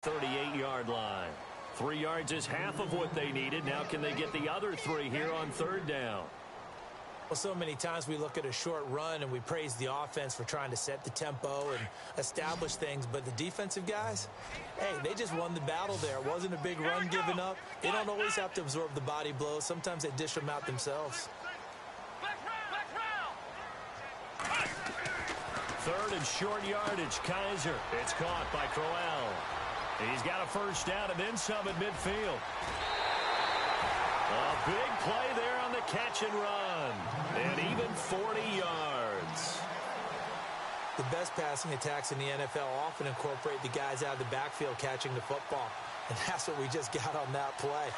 38-yard line. 3 yards is half of what they needed. Now can they get the other 3 here on third down? Well, so many times we look at a short run and we praise the offense for trying to set the tempo and establish things, but the defensive guys, hey, they just won the battle there. It wasn't a big run given up. They don't always have to absorb the body blows. Sometimes they dish them out themselves. Third and short yardage, Kaiser. It's caught by Crowell. He's got a first down and then some at midfield. A big play there on the catch and run. And even 40 yards. The best passing attacks in the NFL often incorporate the guys out of the backfield catching the football. And that's what we just got on that play.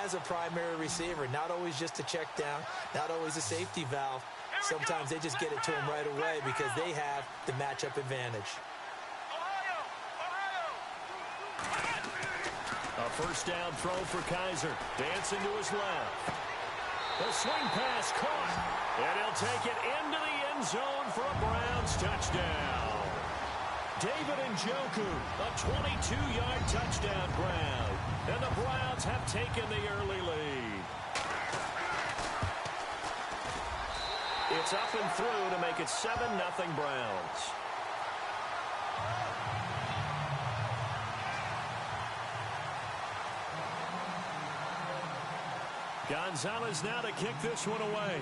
As a primary receiver, not always just a check down, not always a safety valve. Sometimes they just get it to them right away because they have the matchup advantage. A first down throw for Kaiser. Dancing to his left. The swing pass caught. And he'll take it into the end zone for a Browns touchdown. David Njoku, a 22-yard touchdown grab. And the Browns have taken the early lead. It's up and through to make it 7-0 Browns. Gonzalez now to kick this one away.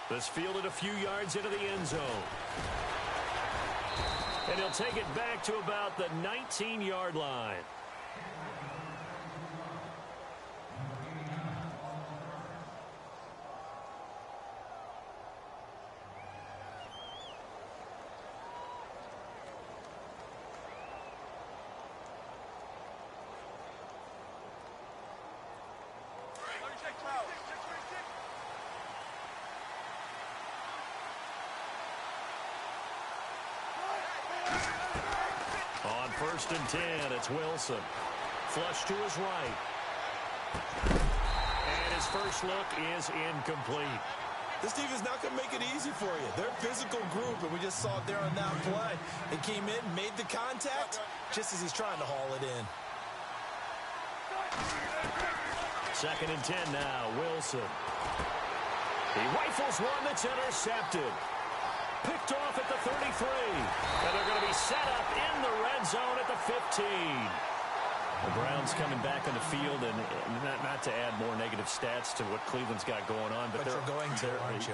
This fielded a few yards into the end zone. And he'll take it back to about the 19-yard line. On 1st and 10, it's Wilson. Flush to his right. And his first look is incomplete. This defense not going to make it easy for you. They're a physical group, and we just saw it there on that play. They came in, made the contact, just as he's trying to haul it in. 2nd and 10 now, Wilson. He rifles one that's intercepted. Picked off at the 33. And they're going to be set up in the red zone at the 15. The Browns coming back on the field, and not to add more negative stats to what Cleveland's got going on. But you're going to, aren't you?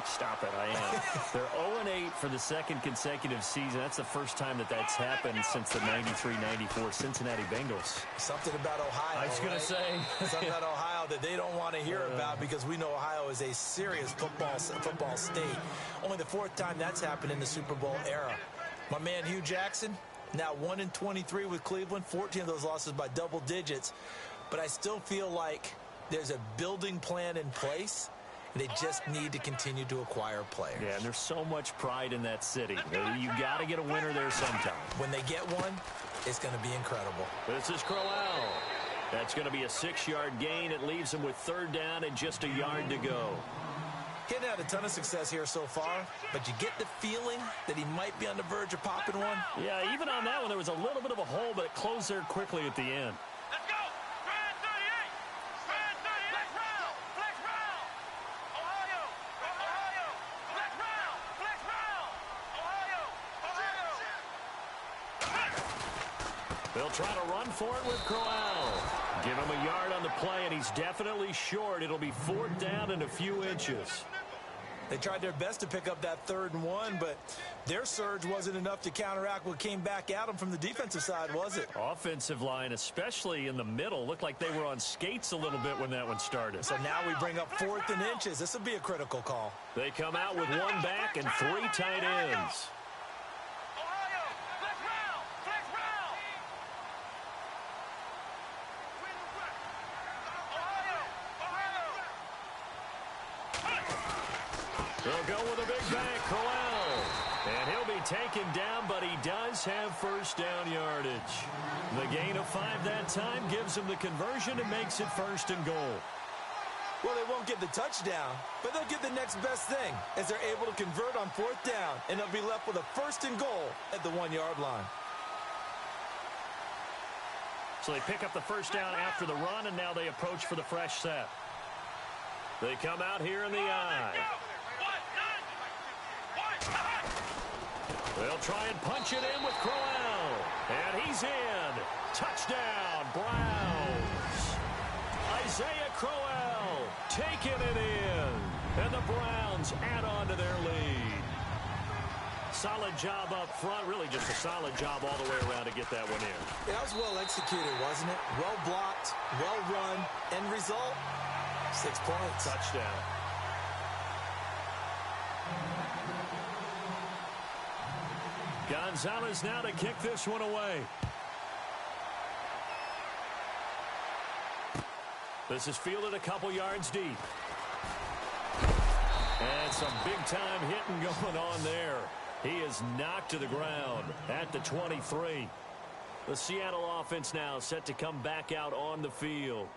Stop it, I am. They're 0-8 for the 2nd consecutive season. That's the first time that's happened since the 93-94 Cincinnati Bengals. Something about Ohio. I was going to say. Something about Ohio that they don't want to hear about because we know Ohio is a serious football state. Only the 4th time that's happened in the Super Bowl era. My man Hugh Jackson, now 1-23 with Cleveland, 14 of those losses by double digits. But I still feel like there's a building plan in place. They just need to continue to acquire players. Yeah, and there's so much pride in that city. You got to get a winner there sometime. When they get one, it's going to be incredible. This is Crowell. That's going to be a 6-yard gain. It leaves him with 3rd down and just a yard to go. He hadn't had a ton of success here so far, but you get the feeling that he might be on the verge of popping one. Yeah, even on that one, there was a little bit of a hole, but it closed there quickly at the end. Let's go! Strand 38! Strand 38! Flex round! Flex round! Ohio! Ohio! Flex round! Flex round! Ohio! Ohio! They'll try to run for it with Crowell. Give him a yard on the play, and he's definitely short. It'll be 4th down and a few inches. They tried their best to pick up that 3rd and 1, but their surge wasn't enough to counteract what came back at them from the defensive side, was it? Offensive line, especially in the middle, looked like they were on skates a little bit when that one started. So now we bring up 4th and inches. This will be a critical call. They come out with 1 back and 3 tight ends. Ohio! Flex round! Flex round! Ohio! Ohio! They'll go with a big back, Crowell. And he'll be taken down, but he does have first down yardage. The gain of 5 that time gives him the conversion and makes it 1st and goal. Well, they won't get the touchdown, but they'll get the next best thing as they're able to convert on 4th down, and they'll be left with a 1st and goal at the 1-yard line. So they pick up the 1st down after the run, and now they approach for the fresh set. They come out here in the I. They'll try and punch it in with Crowell. And he's in. Touchdown, Browns. Isaiah Crowell taking it in. And the Browns add on to their lead. Solid job up front. Really just a solid job all the way around to get that one in. Yeah, that was well executed, wasn't it? Well blocked, well run. End result, 6 points. Touchdown. Gonzalez now to kick this one away. This is fielded a couple yards deep. And some big-time hitting going on there. He is knocked to the ground at the 23. The Seattle offense now set to come back out on the field.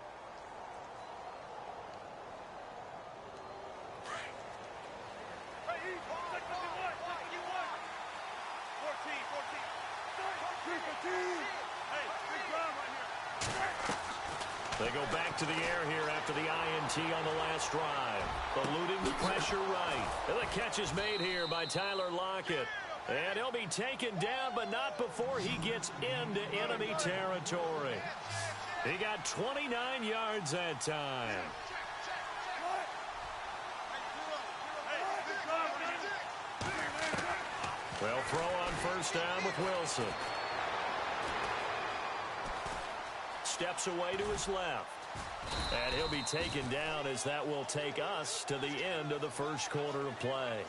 They go back to the air here after the INT on the last drive. Eluding the pressure right. And the catch is made here by Tyler Lockett. And he'll be taken down, but not before he gets into enemy territory. He got 29 yards that time. Well, throw on 1st down with Wilson. Steps away to his left. And he'll be taken down as that will take us to the end of the 1st quarter of play.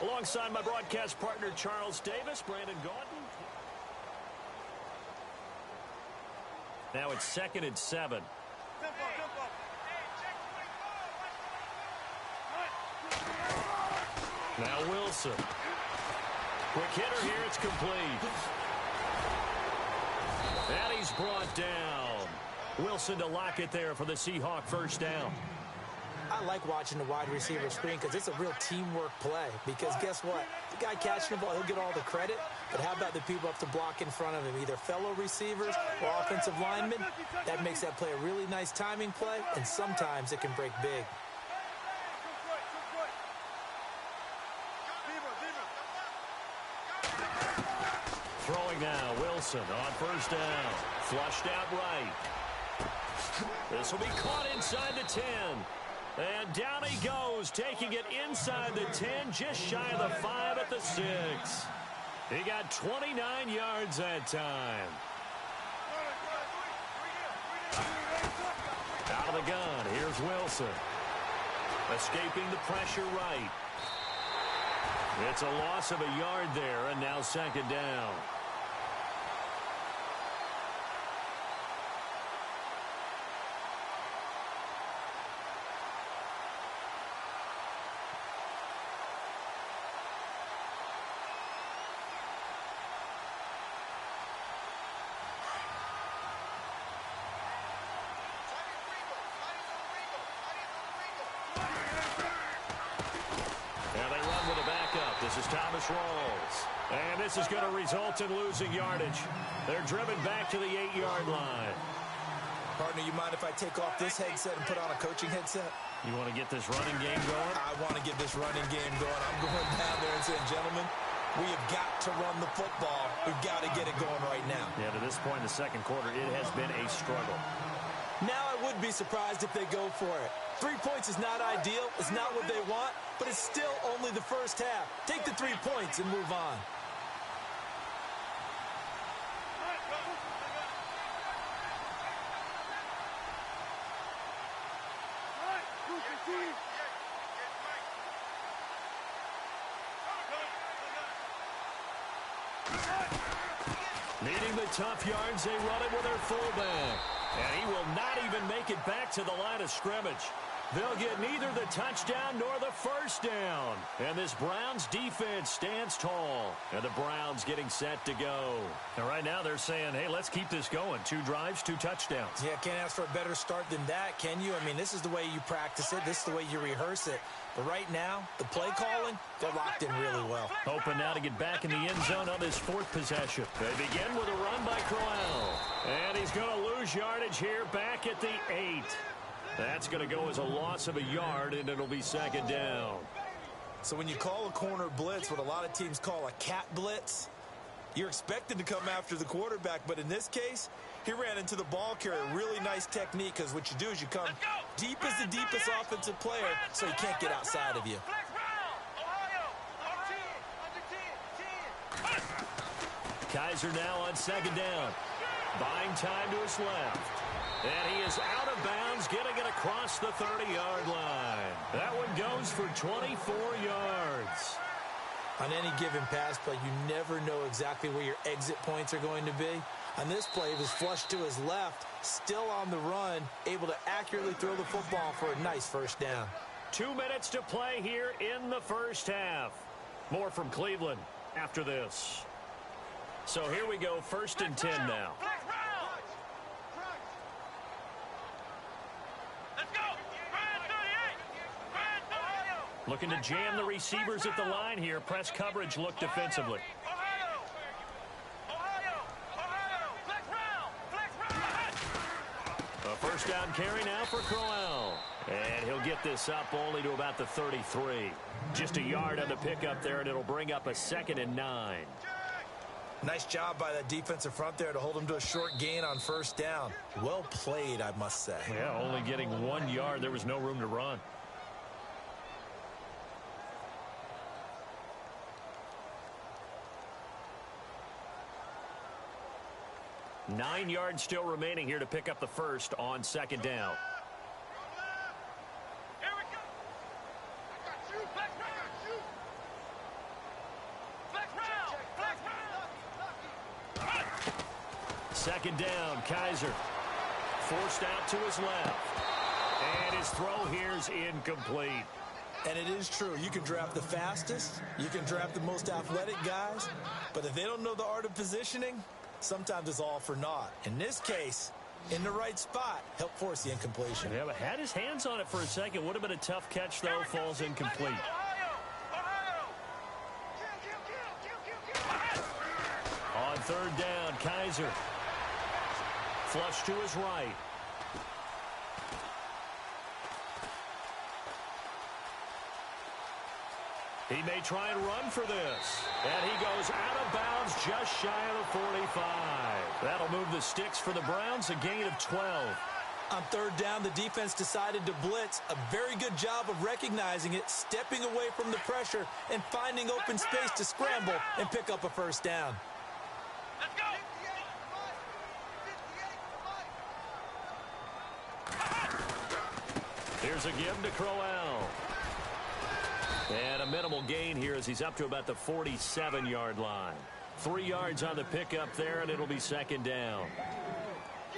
Alongside my broadcast partner, Charles Davis, Brandon Gordon. Now it's 2nd and 7. Now Wilson. Quick hitter here, it's complete. And he's brought down. Wilson to lock it there for the Seahawk 1st down. I like watching the wide receiver screen because it's a real teamwork play. Because guess what? The guy catching the ball, he'll get all the credit. But how about the people up to block in front of him? Either fellow receivers or offensive linemen. That makes that play a really nice timing play. And sometimes it can break big. Throwing now, Wilson on 1st down. Flushed out right. This will be caught inside the 10. And down he goes, taking it inside the 10, just shy of the 5 at the 6. He got 29 yards that time. Out of the gun, here's Wilson. Escaping the pressure right. It's a loss of a yard there, and now 2nd down. This is Thomas Rawls. And this is going to result in losing yardage. They're driven back to the 8-yard line. Partner, you mind if I take off this headset and put on a coaching headset? You want to get this running game going? I want to get this running game going. I'm going down there and saying, gentlemen, we have got to run the football. We've got to get it going right now. Yeah, to this point in the 2nd quarter, it has been a struggle. Now I would be surprised if they go for it. 3 points is not ideal. It's not what they want, but it's still only the 1st half. Take the 3 points and move on. Needing the tough yards, they run it with their fullback. And he will not even make it back to the line of scrimmage. They'll get neither the touchdown nor the first down. And this Browns defense stands tall. And the Browns getting set to go. And right now they're saying, hey, let's keep this going. 2 drives, 2 touchdowns. Yeah, can't ask for a better start than that, can you? I mean, this is the way you practice it. This is the way you rehearse it. But right now, the play calling, they're locked in really well. Hoping now to get back in the end zone on this 4th possession. They begin with a run by Crowell. And he's going to lose yardage here back at the 8. That's going to go as a loss of a yard, and it'll be 2nd down. So when you call a corner blitz, what a lot of teams call a cat blitz, you're expected to come after the quarterback. But in this case, he ran into the ball carrier. Really nice technique, because what you do is you come deep as the deepest offensive player, so he can't get outside of you. Kaiser now on 2nd down. Buying time to his left. And he is out of bounds, getting it across the 30-yard line. That one goes for 24 yards. On any given pass play, you never know exactly where your exit points are going to be. On this play, he was flushed to his left, still on the run, able to accurately throw the football for a nice first down. 2 minutes to play here in the first half. More from Cleveland after this. So here we go, 1st and 10 now. Looking to jam the receivers at the line here. Press coverage look defensively. A first down carry now for Crowell. And he'll get this up only to about the 33. Just a yard on the pickup there, and it'll bring up a 2nd and 9. Nice job by that defensive front there to hold him to a short gain on first down. Well played, I must say. Yeah, only getting 1 yard. There was no room to run. Nine yards still remaining here to pick up the first on 2nd down. Here we go. I got you. Flex round. 2nd down, Kaiser. Forced out to his left. And his throw here is incomplete. And it is true. You can draft the fastest. You can draft the most athletic guys. But if they don't know the art of positioning, sometimes it's all for naught. In this case, in the right spot, helped force the incompletion. Yeah, but had his hands on it for a second. Would have been a tough catch, though. Falls incomplete. On 3rd down, Kaiser. Flush to his right. He may try and run for this. And he goes out of bounds just shy of the 45. That'll move the sticks for the Browns, a gain of 12. On 3rd down, the defense decided to blitz. A very good job of recognizing it, stepping away from the pressure, and finding open space to scramble and pick up a first down. Let's go. Here's a give to Crowell. And a minimal gain here as he's up to about the 47-yard line. 3 yards on the pickup there, and it'll be 2nd down.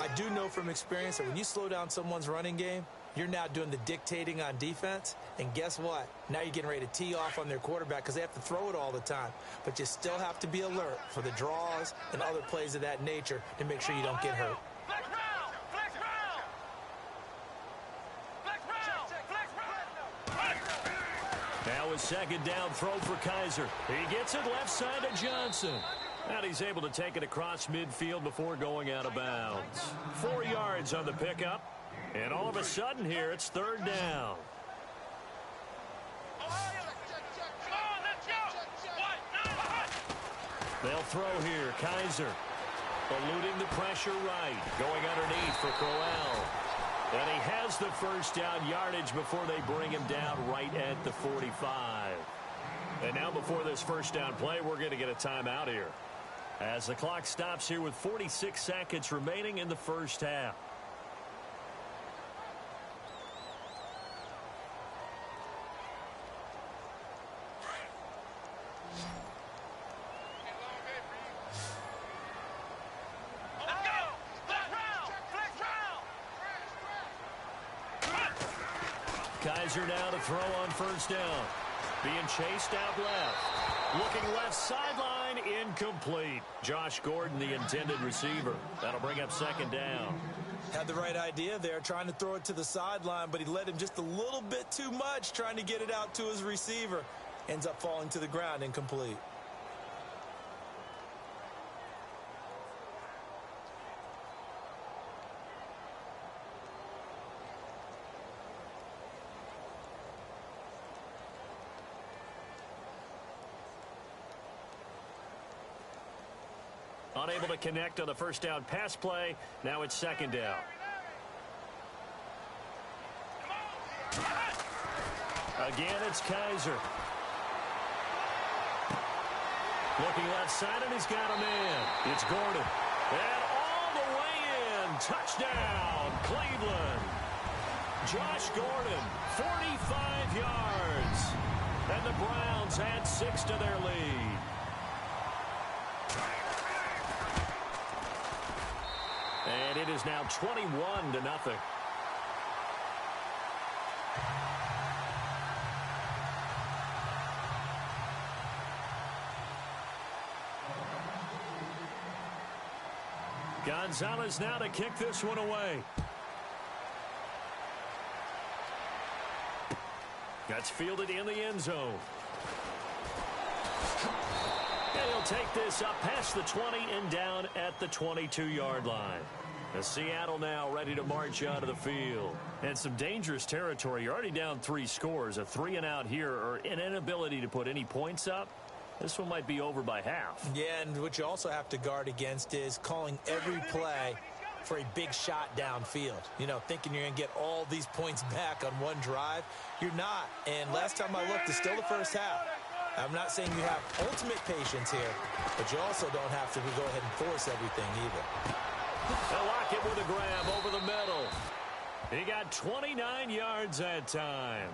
I do know from experience that when you slow down someone's running game, you're now doing the dictating on defense. And guess what? Now you're getting ready to tee off on their quarterback because they have to throw it all the time. But you still have to be alert for the draws and other plays of that nature to make sure you don't get hurt. Flex round. Flex round. Flex round. Flex round. Now his 2nd down throw for Kaiser. He gets it left side to Johnson. And he's able to take it across midfield before going out of bounds. 4 yards on the pickup. And all of a sudden here, it's 3rd down. Come on, let's go. They'll throw here. Kaiser eluding the pressure right. Going underneath for Crowell. And he has the first down yardage before they bring him down right at the 45. And now before this first down play, we're going to get a timeout here, as the clock stops here with 46 seconds remaining in the first half. Let's go. Flex round. Flex round. Kaiser now to throw on first down. Being chased out left. Looking left sideline, incomplete. Josh Gordon, the intended receiver. That'll bring up second down. Had the right idea there, trying to throw it to the sideline, but he led him just a little bit too much, trying to get it out to his receiver. Ends up falling to the ground, incomplete. Unable to connect on the first down pass play. Now it's second down. Again, it's Kaiser. Looking left side, and he's got a man. It's Gordon. And all the way in. Touchdown, Cleveland. Josh Gordon, 45 yards. And the Browns add 6 to their lead. And it is now 21-0. Gonzalez now to kick this one away. That's fielded in the end zone. And he'll take this up past the 20 and down at the 22-yard line. As Seattle now ready to march out of the field. And some dangerous territory. You're already down 3 scores. A 3-and-out here, or an inability to put any points up. This one might be over by half. Yeah, and what you also have to guard against is calling every play for a big shot downfield. You know, thinking you're going to get all these points back on one drive. You're not. And last time I looked, it's still the first half. I'm not saying you have ultimate patience here, but you also don't have to go ahead and force everything either. They'll lock it with a grab over the middle. He got 29 yards that time.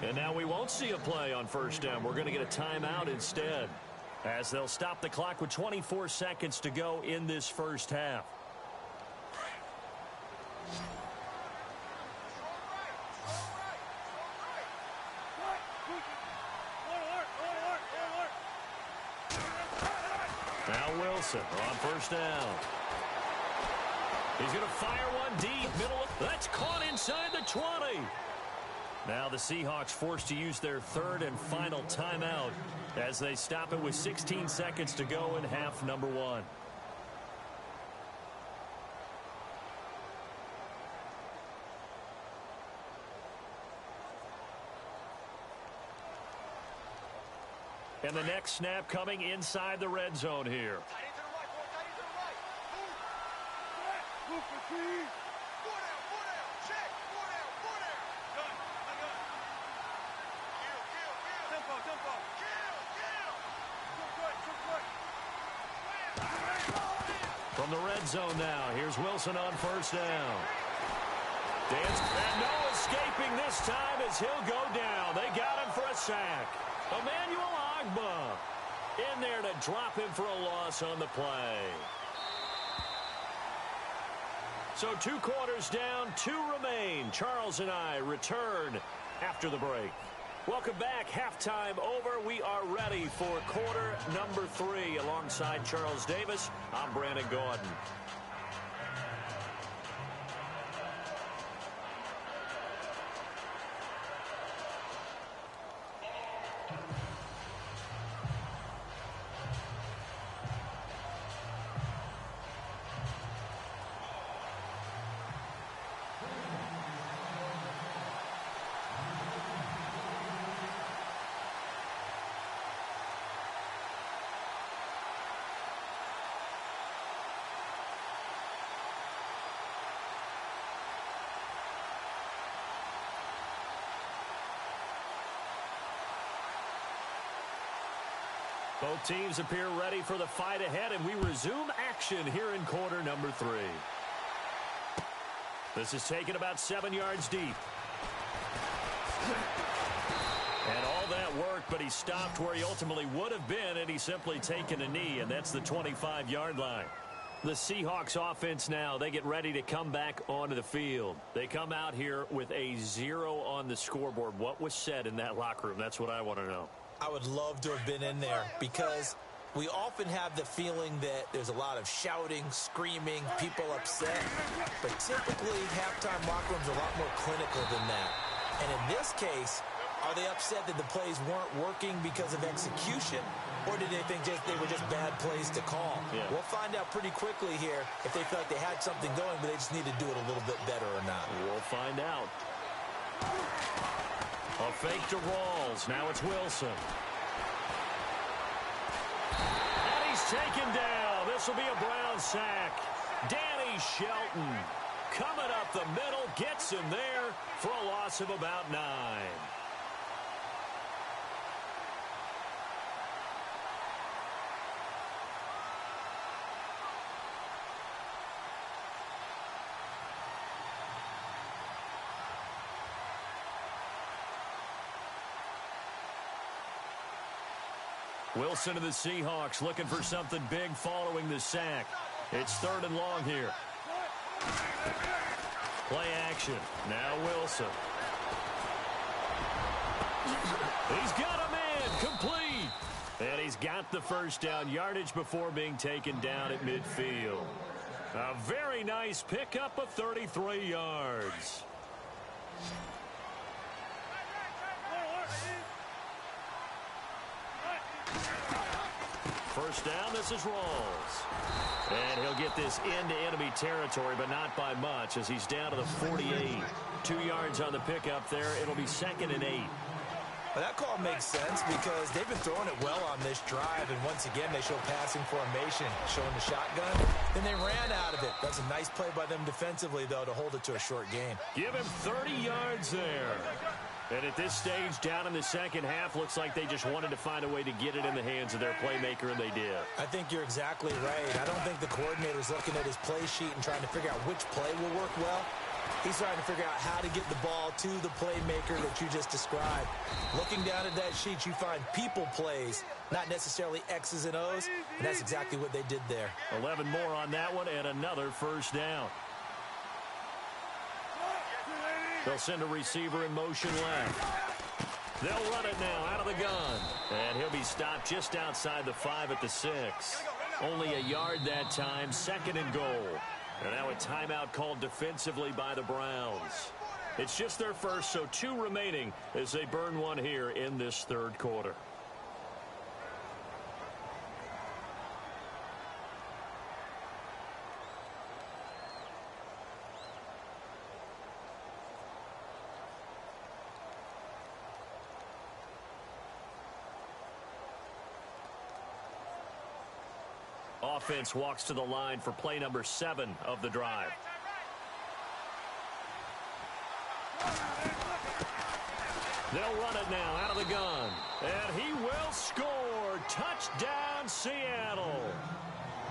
And now we won't see a play on first down. We're going to get a timeout instead, as they'll stop the clock with 24 seconds to go in this first half. Now Wilson on first down. He's going to fire one deep. Middle. That's caught inside the 20. Now the Seahawks forced to use their third and final timeout as they stop it with 16 seconds to go in half number 1. And the next snap coming inside the red zone here. From the red zone now, here's Wilson on first down. Dance, and no escaping this time as he'll go down. They got him for a sack. Emmanuel Ogbah in there to drop him for a loss on the play. So 2 quarters down, 2 remain. Charles and I return after the break. Welcome back. Halftime over. We are ready for quarter number 3. Alongside Charles Davis, I'm Brandon Gordon. Both teams appear ready for the fight ahead, and we resume action here in quarter number 3. This is taken about 7 yards deep. And all that work, but he stopped where he ultimately would have been, and he's simply taken a knee, and that's the 25-yard line. The Seahawks offense now, they get ready to come back onto the field. They come out here with a 0 on the scoreboard. What was said in that locker room? That's what I want to know. I would love to have been in there because we often have the feeling that there's a lot of shouting, screaming, people upset. But typically, halftime locker rooms are a lot more clinical than that. And in this case, are they upset that the plays weren't working because of execution? Or did they think they were just bad plays to call? Yeah. We'll find out pretty quickly here if they feel like they had something going, but they just need to do it a little bit better or not. We'll find out. A fake to Rawls. Now it's Wilson. And he's taken down. This will be a Brown sack. Danny Shelton coming up the middle, gets him there for a loss of about 9. Wilson of the Seahawks looking for something big following the sack. It's 3rd and long here. Play action. Now Wilson. He's got him in. Complete. And he's got the first down yardage before being taken down at midfield. A very nice pickup of 33 yards. First down, this is Rawls. And he'll get this into enemy territory, but not by much as he's down to the 48. 2 yards on the pickup there. It'll be 2nd and 8. Well, that call makes sense because they've been throwing it well on this drive, and once again, they show passing formation, showing the shotgun. Then they ran out of it. That's a nice play by them defensively, though, to hold it to a short gain. Give him 30 yards there. And at this stage, down in the second half, looks like they just wanted to find a way to get it in the hands of their playmaker, and they did. I think you're exactly right. I don't think the coordinator's looking at his play sheet and trying to figure out which play will work well. He's trying to figure out how to get the ball to the playmaker that you just described. Looking down at that sheet, you find people plays, not necessarily X's and O's, and that's exactly what they did there. 11 more on that one, and another first down. They'll send a receiver in motion left. They'll run it now out of the gun. And he'll be stopped just outside the 5 at the 6. Only a yard that time, 2nd and goal. And now a timeout called defensively by the Browns. It's just their first, so 2 remaining as they burn one here in this 3rd quarter. Offense walks to the line for play number 7 of the drive. They'll run it now out of the gun. And he will score. Touchdown, Seattle.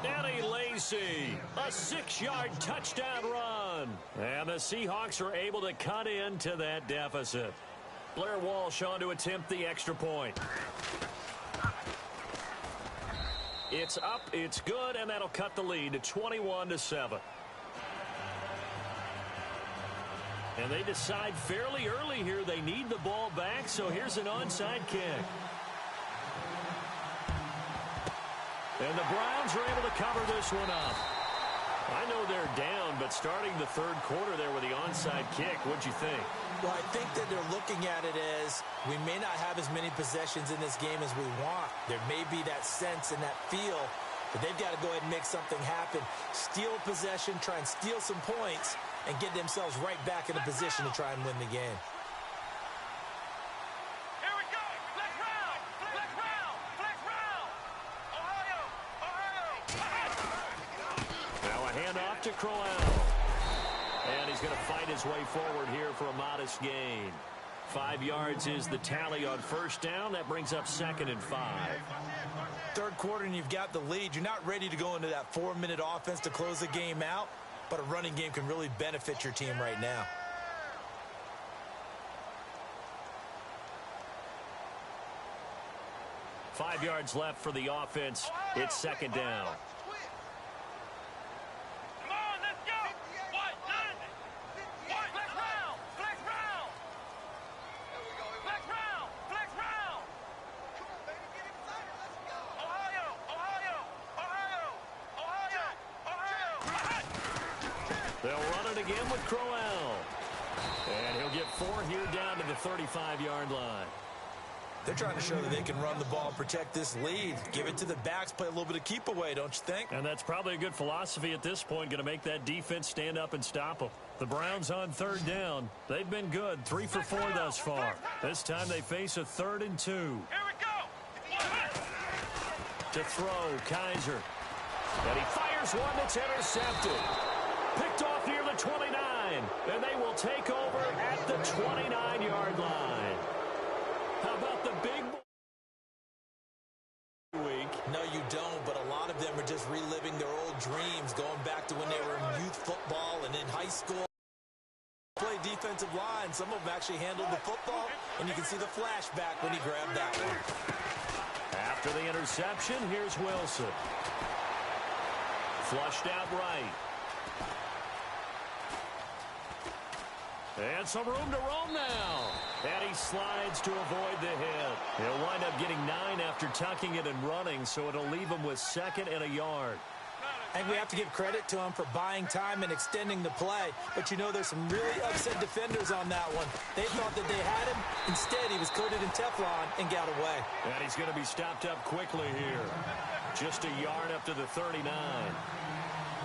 Eddie Lacy, a 6-yard touchdown run. And the Seahawks are able to cut into that deficit. Blair Walsh on to attempt the extra point. It's up, it's good, and that'll cut the lead to 21-7. And they decide fairly early here they need the ball back, so here's an onside kick. And the Browns are able to cover this one up. I know they're down, but starting the 3rd quarter there with the onside kick, what'd you think? Well, I think that they're looking at it as we may not have as many possessions in this game as we want. There may be that sense and that feel, but they've got to go ahead and make something happen. Steal possession, try and steal some points, and get themselves right back in a position to try and win the game. Here we go. Flex round. Flex round. Flex round. Ohio. Now a handoff to Crowell. And he's going to fight his way forward here for a modest gain. 5 yards is the tally on first down. That brings up 2nd and 5. 3rd quarter and you've got the lead. You're not ready to go into that 4-minute offense to close the game out, but a running game can really benefit your team right now. "5 yards left for the offense. It's 2nd down. again with Crowell. And he'll get 4 here down to the 35-yard line. They're trying to show that they can run the ball, protect this lead. Give it to the backs, play a little bit of keep away, don't you think? And that's probably a good philosophy at this point, going to make that defense stand up and stop them. The Browns on 3rd down. They've been good, 3 for 4 thus far. This time they face a 3rd and 2. Here we go. To throw, Kaiser. And he fires one that's intercepted. Picked off near the 29. And they will take over at the 29-yard line. How about the big week? No, you don't, but a lot of them are just reliving their old dreams, going back to when they were in youth football and in high school. Play defensive line. Some of them actually handled the football, and you can see the flashback when he grabbed that one. After the interception, here's Wilson. Flushed out right. And some room to roam now. And he slides to avoid the hit. He'll wind up getting 9 after tucking it and running, so it'll leave him with 2nd and a yard. I think we have to give credit to him for buying time and extending the play. But, you know, there's some really upset defenders on that one. They thought that they had him. Instead, he was coated in Teflon and got away. And he's going to be stopped up quickly here. Just a yard up to the 39.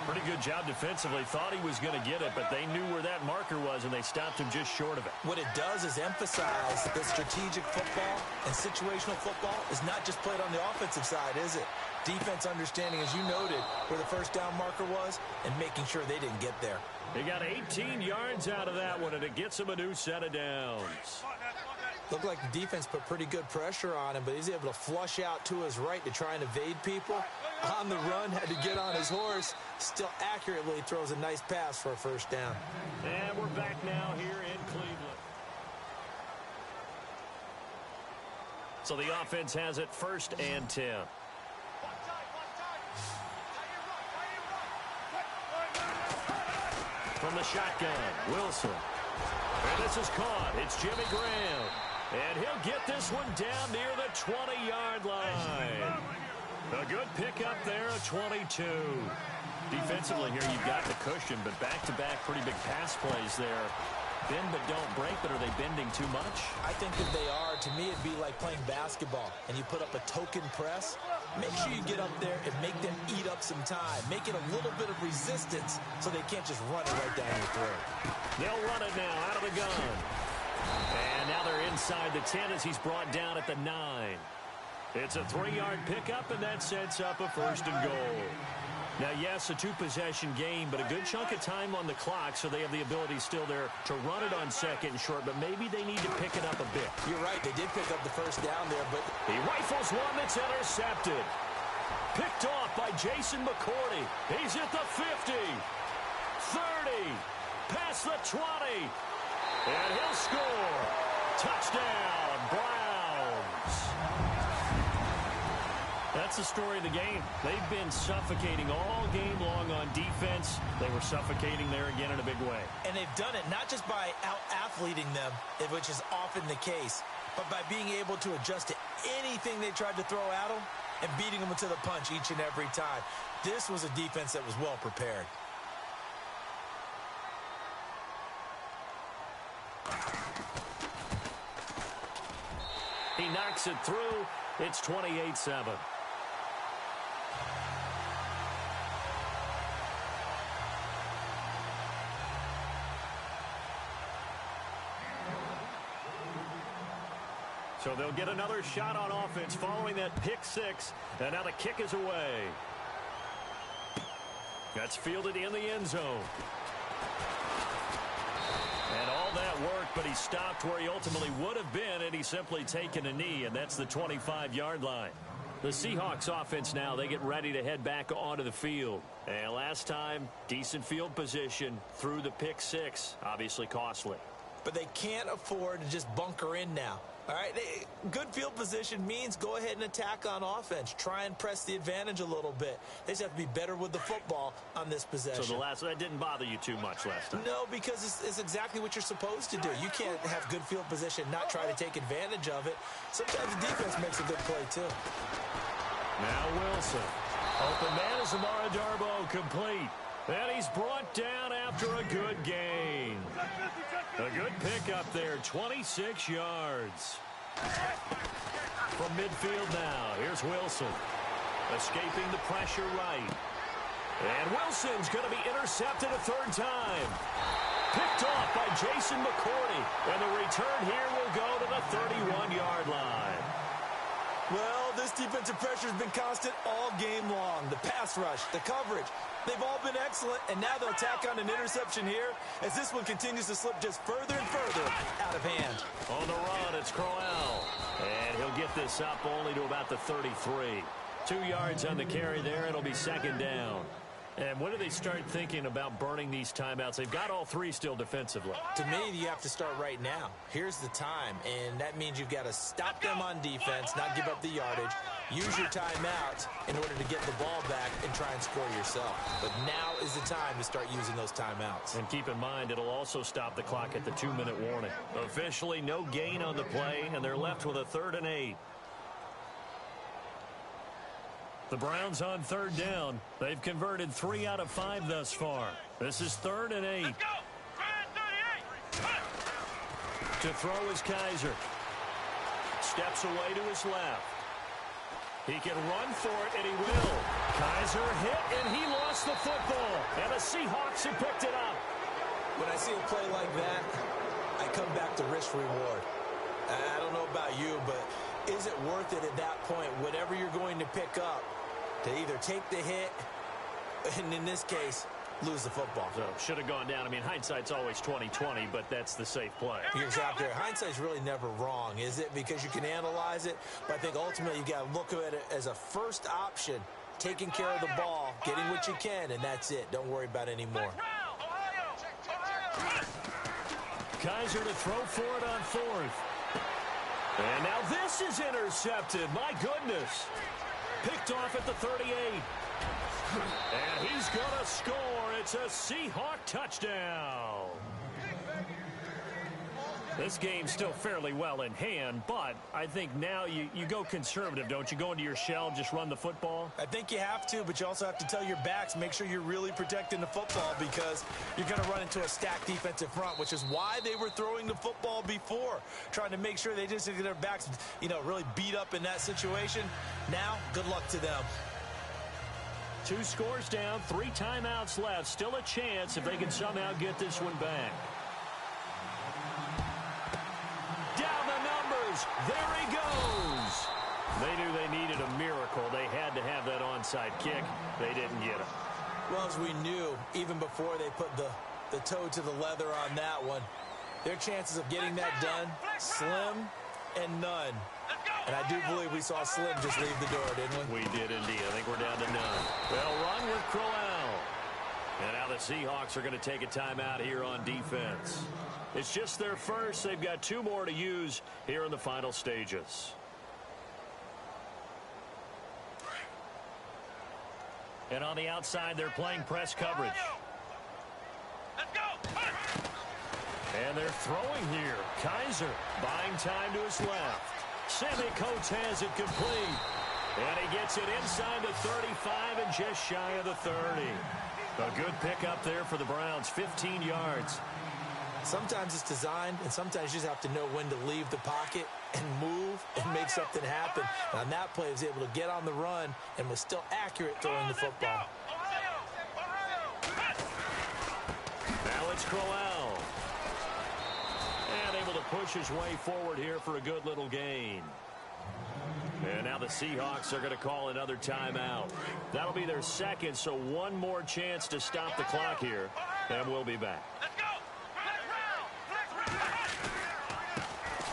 Pretty good job defensively. Thought he was going to get it, but they knew where that marker was, and they stopped him just short of it. What it does is emphasize that strategic football and situational football is not just played on the offensive side, is it? Defense understanding, as you noted, where the first down marker was and making sure they didn't get there. He got 18 yards out of that one, and it gets him a new set of downs. Looked like the defense put pretty good pressure on him, but he's able to flush out to his right to try and evade people. On the run, had to get on his horse. Still accurately throws a nice pass for a first down. And we're back now here in Cleveland. So the offense has it 1st and 10. From the shotgun, Wilson. And this is caught. It's Jimmy Graham. And he'll get this one down near the 20-yard line. A good pickup there, a 22. Defensively here, you've got the cushion, but back-to-back pretty big pass plays there. Bend but don't break, but are they bending too much? I think that they are. To me, it'd be like playing basketball, and you put up a token press. Make sure you get up there and make them eat up some time. Make it a little bit of resistance so they can't just run it right down your throat. They'll run it now out of the gun. And now they're inside the 10 as he's brought down at the 9. It's a 3-yard pickup, and that sets up a 1st and goal. Now, yes, a 2-possession game, but a good chunk of time on the clock, so they have the ability still there to run it on 2nd and short, but maybe they need to pick it up a bit. You're right. They did pick up the first down there, but He rifles one that's intercepted. Picked off by Jason McCourty. He's at the 50, 30, past the 20, and he'll score. Touchdown, Browns. That's the story of the game. They've been suffocating all game long on defense. They were suffocating there again in a big way. and they've done it not just by out-athleting them, which is often the case, but by being able to adjust to anything they tried to throw at them and beating them to the punch each and every time. This was a defense that was well prepared. He knocks it through. It's 28-7. So they'll get another shot on offense following that pick six. And now the kick is away. That's fielded in the end zone. And all that work, but he stopped where he ultimately would have been, and he's simply taken a knee, and that's the 25-yard line. The Seahawks offense now, they get ready to head back onto the field. And last time, decent field position through the pick six, obviously costly. But they can't afford to just bunker in now. All right, good field position means go ahead and attack on offense. Try and press the advantage a little bit. They just have to be better with the football on this possession. So that didn't bother you too much last time? No, because it's exactly what you're supposed to do. You can't have good field position, not try to take advantage of it. Sometimes the defense makes a good play, too. Now Wilson. Open man is Amara Darboh complete. And he's brought down after a good gain. A good pickup there, 26 yards. From midfield now, here's Wilson. Escaping the pressure right. And Wilson's going to be intercepted a third time. Picked off by Jason McCourty. And the return here will go to the 31-yard line. Well, this defensive pressure has been constant all game long. The pass rush, the coverage, they've all been excellent, and now they'll tack on an interception here as this one continues to slip just further and further out of hand. On the run, it's Crowell. And he'll get this up only to about the 33. 2 yards on the carry there. It'll be second down. And when do they start thinking about burning these timeouts? They've got all three still defensively. To me, you have to start right now. Here's the time, and that means you've got to stop them on defense, not give up the yardage, use your timeouts in order to get the ball back and try and score yourself. But now is the time to start using those timeouts. And keep in mind, it'll also stop the clock at the 2-minute warning. Officially, no gain on the play, and they're left with a 3rd and 8. The Browns on 3rd down. They've converted 3 out of 5 thus far. This is 3rd and 8. To throw is Kaiser. Steps away to his left. He can run for it, and he will. Kaiser hit, and he lost the football. And the Seahawks have picked it up. When I see a play like that, I come back to risk-reward. I don't know about you, but is it worth it at that point, whatever you're going to pick up, to either take the hit, and in this case, lose the football? So, should have gone down. I mean, hindsight's always 20/20, but that's the safe play. You're exactly right. Hindsight's really never wrong, is it? Because you can analyze it, but I think ultimately you got to look at it as a first option, taking care of the ball, getting what you can, and that's it. Don't worry about it anymore. Kaiser to throw for it on 4th. And now this is intercepted. My goodness. Picked off at the 38. And he's going to score. It's a Seahawk touchdown. This game's still fairly well in hand, but I think now you go conservative, don't you? Go into your shell, just run the football? I think you have to, but you also have to tell your backs, make sure you're really protecting the football because you're going to run into a stacked defensive front, which is why they were throwing the football before, trying to make sure they just get their backs, really beat up in that situation. Now, good luck to them. 2 scores down, 3 timeouts left. Still a chance if they can somehow get this one back. Down the numbers. There he goes. They knew they needed a miracle. They had to have that onside kick. They didn't get it. Well, as we knew, even before they put the toe to the leather on that one, their chances of getting that done, slim and none. And I do believe we saw Slim just leave the door, didn't we? We did indeed. I think we're down to none. They'll run with Crowell. And now the Seahawks are going to take a timeout here on defense. It's just their first. They've got 2 more to use here in the final stages. And on the outside, they're playing press coverage. And they're throwing here. Kaiser buying time to his left. Sammy Coates has it complete. And he gets it inside the 35 and just shy of the 30. A good pickup there for the Browns, 15 yards. Sometimes it's designed, and sometimes you just have to know when to leave the pocket and move and make something happen. And on that play, he was able to get on the run and was still accurate throwing the football. Now it's Crowell. And able to push his way forward here for a good little gain. And now the Seahawks are going to call another timeout. That'll be their second, so one more chance to stop the clock here, and we'll be back.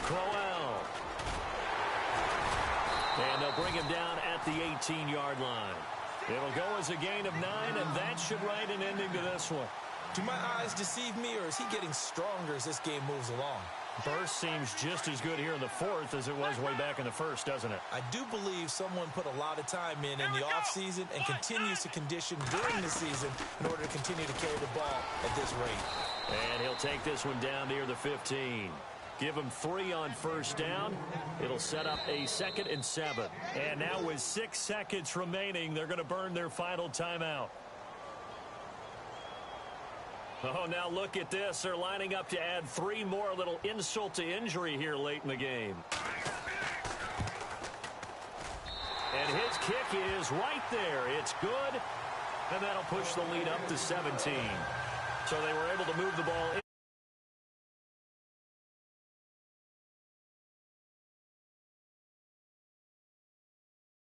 Crowell. And they'll bring him down at the 18-yard line. It'll go as a gain of 9, and that should write an ending to this one. Do my eyes deceive me, or is he getting stronger as this game moves along? Burst seems just as good here in the 4th as it was way back in the 1st, doesn't it? I do believe someone put a lot of time in the offseason and continues to condition during the season in order to continue to carry the ball at this rate. And he'll take this one down near the 15. Give him 3 on first down. It'll set up a 2nd and 7. And now with 6 seconds remaining, they're going to burn their final timeout. Oh, now look at this. They're lining up to add 3 more, little insult to injury here late in the game. And his kick is right there. It's good, and that'll push the lead up to 17. So they were able to move the ball in.